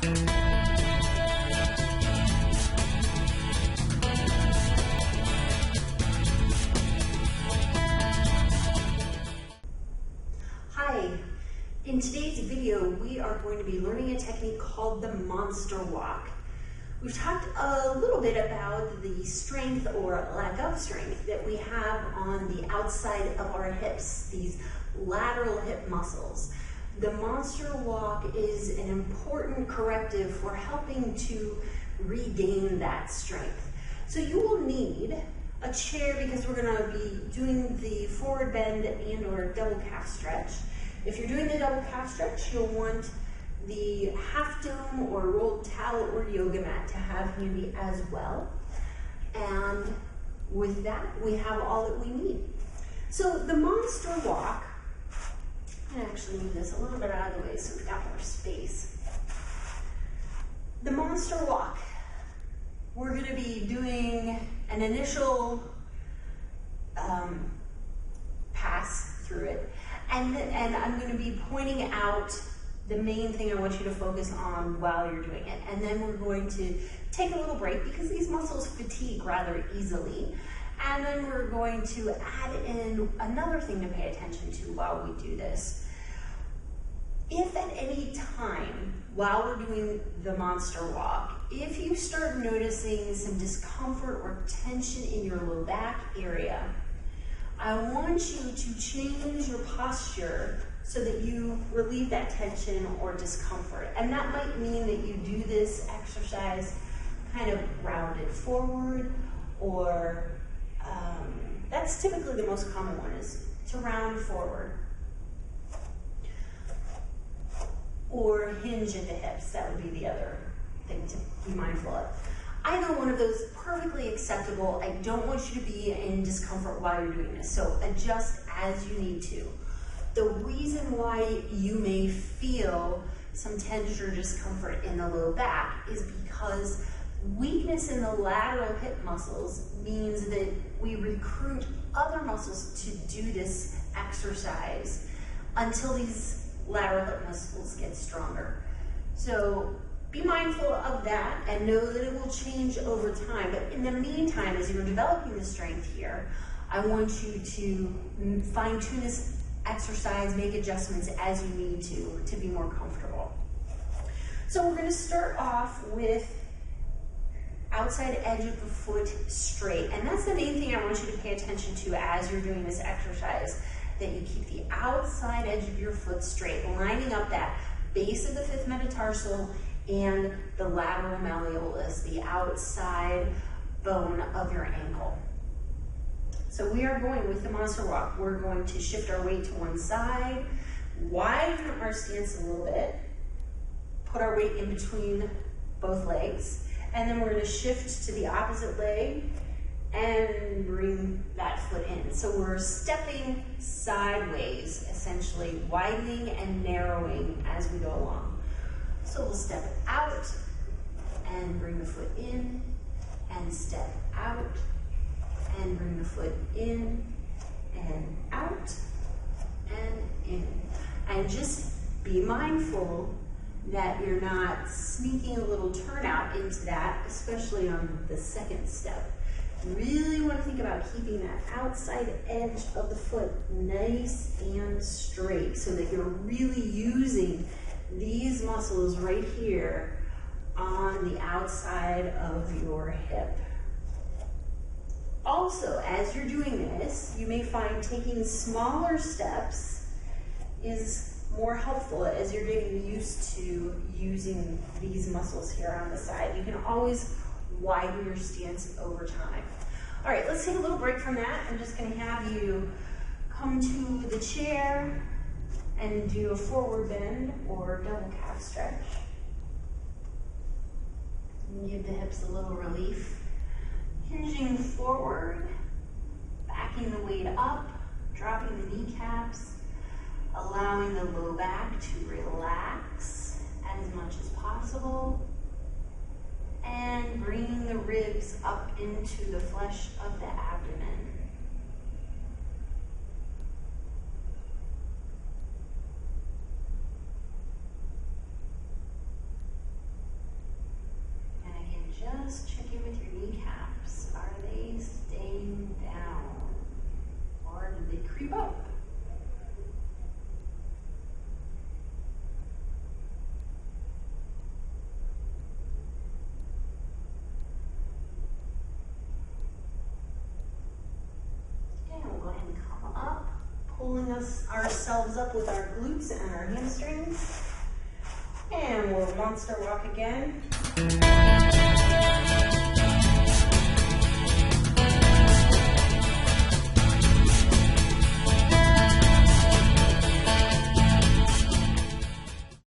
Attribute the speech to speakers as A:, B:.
A: Hi, in today's video we are going to be learning a technique called the monster walk. We've talked a little bit about the strength or lack of strength that we have on the outside of our hips, these lateral hip muscles. The monster walk is an important corrective for helping to regain that strength. So you will need a chair because we're going to be doing the forward bend and or double calf stretch. If you're doing the double calf stretch, you'll want the half dome or rolled towel or yoga mat to have handy as well. And with that, we have all that we need. So the monster walk, I'm going to actually move this a little bit out of the way so we've got more space. The monster walk, we're going to be doing an initial pass through it. And I'm going to be pointing out the main thing I want you to focus on while you're doing it. And then we're going to take a little break because these muscles fatigue rather easily. And then we're going to add in another thing to pay attention to while we do this. If at any time while we're doing the monster walk, if you start noticing some discomfort or tension in your low back area, I want you to change your posture so that you relieve that tension or discomfort. And that might mean that you do this exercise kind of rounded forward, or that's typically the most common one, is to round forward. Or hinge at the hips, that would be the other thing to be mindful of. Either one of those, perfectly acceptable. I don't want you to be in discomfort while you're doing this, so adjust as you need to. The reason why you may feel some tension or discomfort in the low back is because weakness in the lateral hip muscles means that we recruit other muscles to do this exercise until these lateral hip muscles get stronger. So be mindful of that and know that it will change over time. But in the meantime, as you're developing the strength here, I want you to fine-tune this exercise, make adjustments as you need to be more comfortable. So we're going to start off with outside edge of the foot straight. And that's the main thing I want you to pay attention to as you're doing this exercise, that you keep the outside edge of your foot straight, lining up that base of the fifth metatarsal and the lateral malleolus, the outside bone of your ankle. So we are going with the monster walk. We're going to shift our weight to one side, widen our stance a little bit, put our weight in between both legs, and then we're going to shift to the opposite leg and bring that foot in. So we're stepping sideways, essentially widening and narrowing as we go along. So we'll step out and bring the foot in, and step out and bring the foot in and out and in. And just be mindful that you're not sneaking a little turnout into that, especially on the second step. You really want to think about keeping that outside edge of the foot nice and straight so that you're really using these muscles right here on the outside of your hip. Also, as you're doing this, you may find taking smaller steps is more helpful as you're getting used to using these muscles here on the side. You can always widen your stance over time. All right, let's take a little break from that. I'm just going to have you come to the chair and do a forward bend or double calf stretch. And give the hips a little relief. Hinging forward, backing the weight up, dropping the kneecaps, allowing the low back to relax as much as possible, and bringing the ribs up into the flesh of the abdomen. check in with your kneecaps. Are they staying down? Or did they creep up? And we'll go ahead and come up, pulling ourselves up with our glutes and our hamstrings. And we'll monster walk again.